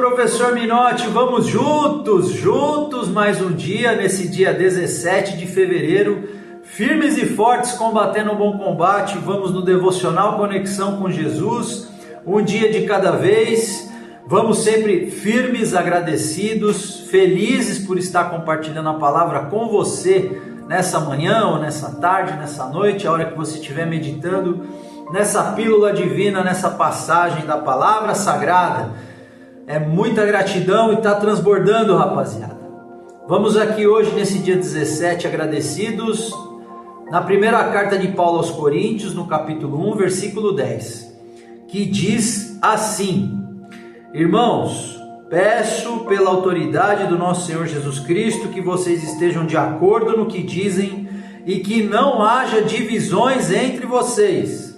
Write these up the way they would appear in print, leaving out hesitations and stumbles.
professor Minotti, vamos juntos mais um dia, nesse dia 17 de fevereiro, firmes e fortes combatendo o bom combate. Vamos no devocional Conexão com Jesus, um dia de cada vez. Vamos sempre firmes, agradecidos, felizes por estar compartilhando a palavra com você nessa manhã ou nessa tarde, nessa noite, a hora que você estiver meditando nessa pílula divina, nessa passagem da palavra sagrada. É muita gratidão e está transbordando, rapaziada. Vamos aqui hoje, nesse dia 17, agradecidos, na primeira carta de Paulo aos Coríntios, no capítulo 1, versículo 10, que diz assim: Irmãos, peço pela autoridade do nosso Senhor Jesus Cristo que vocês estejam de acordo no que dizem e que não haja divisões entre vocês.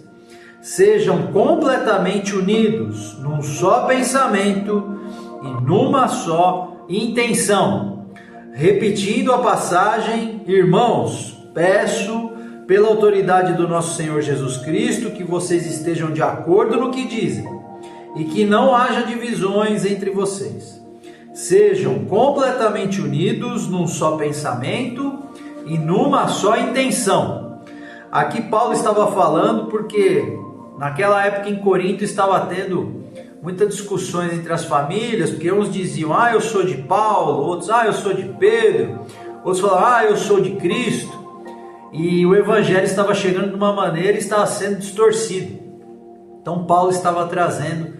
Sejam completamente unidos num só pensamento e numa só intenção. Repetindo a passagem, irmãos, peço pela autoridade do nosso Senhor Jesus Cristo que vocês estejam de acordo no que dizem e que não haja divisões entre vocês. Sejam completamente unidos num só pensamento e numa só intenção. Aqui Paulo estava falando porque naquela época em Corinto estava tendo muitas discussões entre as famílias, porque uns diziam, eu sou de Paulo, outros, eu sou de Pedro, outros falavam, eu sou de Cristo, e o evangelho estava chegando de uma maneira e estava sendo distorcido. Então Paulo estava trazendo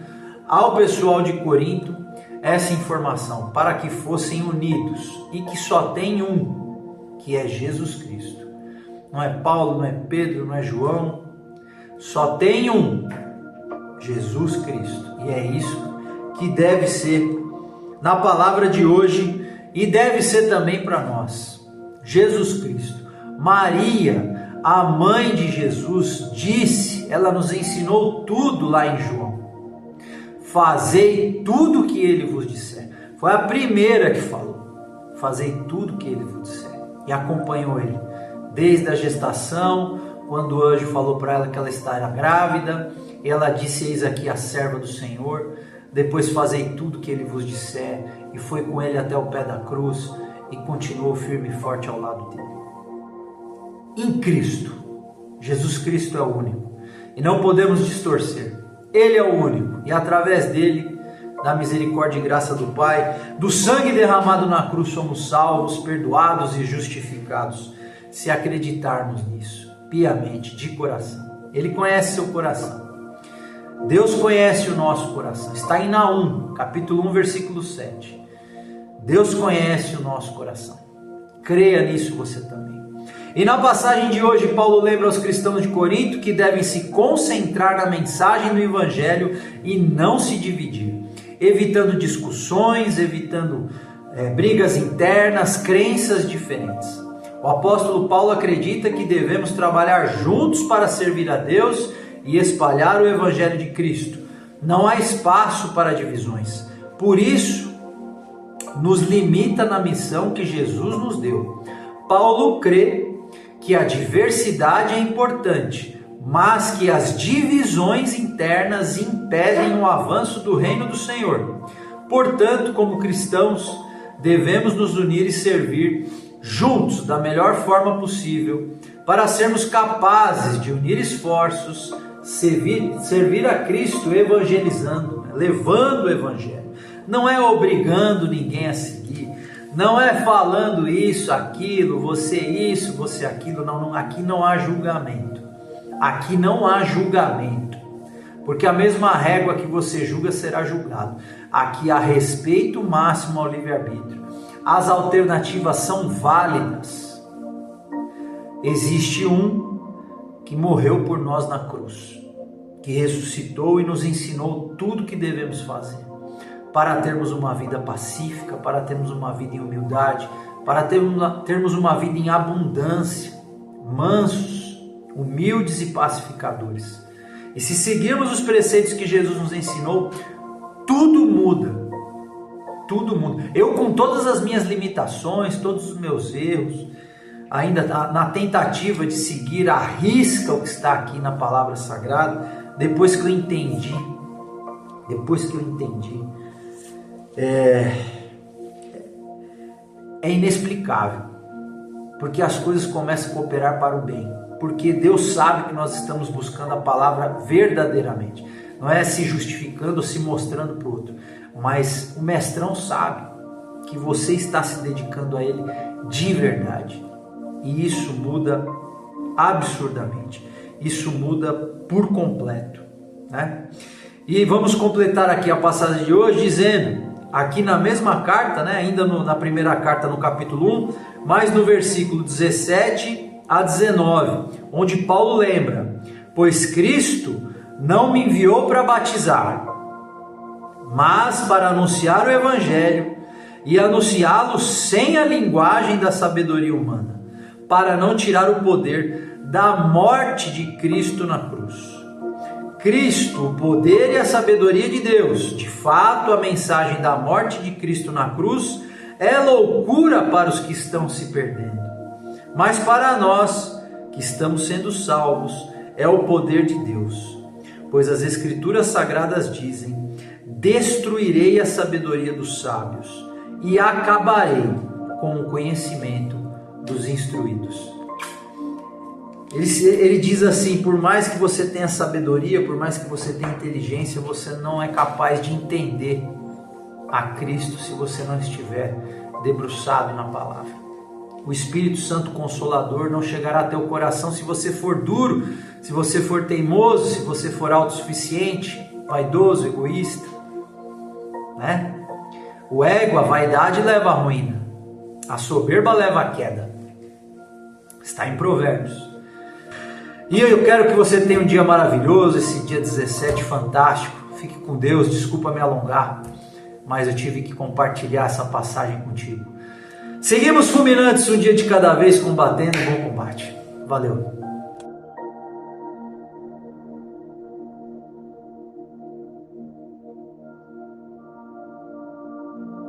ao pessoal de Corinto essa informação, para que fossem unidos, e que só tem um, que é Jesus Cristo. Não é Paulo, não é Pedro, não é João, só tem um, Jesus Cristo. E é isso que deve ser na palavra de hoje e deve ser também para nós. Jesus Cristo. Maria, a mãe de Jesus, disse, ela nos ensinou tudo lá em João. Fazei tudo o que ele vos disser. Foi a primeira que falou. Fazei tudo o que ele vos disser. E acompanhou ele desde a gestação, quando o anjo falou para ela que ela estava grávida, ela disse, eis aqui a serva do Senhor. Depois fazei tudo que ele vos disser, e foi com ele até o pé da cruz, e continuou firme e forte ao lado dele. Em Cristo, Jesus Cristo é o único, e não podemos distorcer. Ele é o único, e através dele, da misericórdia e graça do Pai, do sangue derramado na cruz, somos salvos, perdoados e justificados, se acreditarmos nisso piamente, de coração. Ele conhece seu coração. Deus conhece o nosso coração. Está em Naum, capítulo 1, versículo 7. Deus conhece o nosso coração. Creia nisso você também. E na passagem de hoje, Paulo lembra aos cristãos de Corinto que devem se concentrar na mensagem do Evangelho e não se dividir, evitando discussões, evitando brigas internas, crenças diferentes. O apóstolo Paulo acredita que devemos trabalhar juntos para servir a Deus e espalhar o Evangelho de Cristo. Não há espaço para divisões. Por isso, nos limita na missão que Jesus nos deu. Paulo crê que a diversidade é importante, mas que as divisões internas impedem o avanço do reino do Senhor. Portanto, como cristãos, devemos nos unir e servir juntos da melhor forma possível, para sermos capazes de unir esforços, servir a Cristo evangelizando, levando o Evangelho. Não é obrigando ninguém a seguir, não é falando isso, aquilo, você aquilo, não, aqui não há julgamento. Aqui não há julgamento, porque a mesma régua que você julga será julgado. Aqui há respeito máximo ao livre-arbítrio. As alternativas são válidas. Existe um que morreu por nós na cruz, que ressuscitou e nos ensinou tudo o que devemos fazer para termos uma vida pacífica, para termos uma vida em humildade, para termos uma vida em abundância, mansos, humildes e pacificadores. E se seguirmos os preceitos que Jesus nos ensinou, tudo muda. Tudo muda. Eu, com todas as minhas limitações, todos os meus erros, ainda na tentativa de seguir à risca o que está aqui na palavra sagrada, depois que eu entendi é inexplicável, porque as coisas começam a cooperar para o bem, porque Deus sabe que nós estamos buscando a palavra verdadeiramente, não é se justificando ou se mostrando para o outro, mas o mestrão sabe que você está se dedicando a ele de verdade, e isso muda absurdamente, isso muda por completo, né? E vamos completar aqui a passagem de hoje dizendo, aqui na mesma carta, né, ainda na primeira carta no capítulo 1, mas no versículo 17 a 19, onde Paulo lembra: pois Cristo não me enviou para batizar, mas para anunciar o evangelho e anunciá-lo sem a linguagem da sabedoria humana, para não tirar o poder da morte de Cristo na cruz. Cristo, o poder e a sabedoria de Deus. De fato, a mensagem da morte de Cristo na cruz é loucura para os que estão se perdendo, mas para nós que estamos sendo salvos é o poder de Deus. Pois as Escrituras Sagradas dizem: destruirei a sabedoria dos sábios e acabarei com o conhecimento dos instruídos. Ele diz assim: por mais que você tenha sabedoria, por mais que você tenha inteligência, você não é capaz de entender a Cristo se você não estiver debruçado na palavra. O Espírito Santo Consolador não chegará até o coração se você for duro, se você for teimoso, se você for autossuficiente, vaidoso, egoísta, né? O ego, a vaidade leva à ruína, a soberba leva à queda. Está em Provérbios. E eu quero que você tenha um dia maravilhoso, esse dia 17 fantástico. Fique com Deus, desculpa me alongar, mas eu tive que compartilhar essa passagem contigo. Seguimos fulminantes, um dia de cada vez, combatendo o bom combate. Valeu!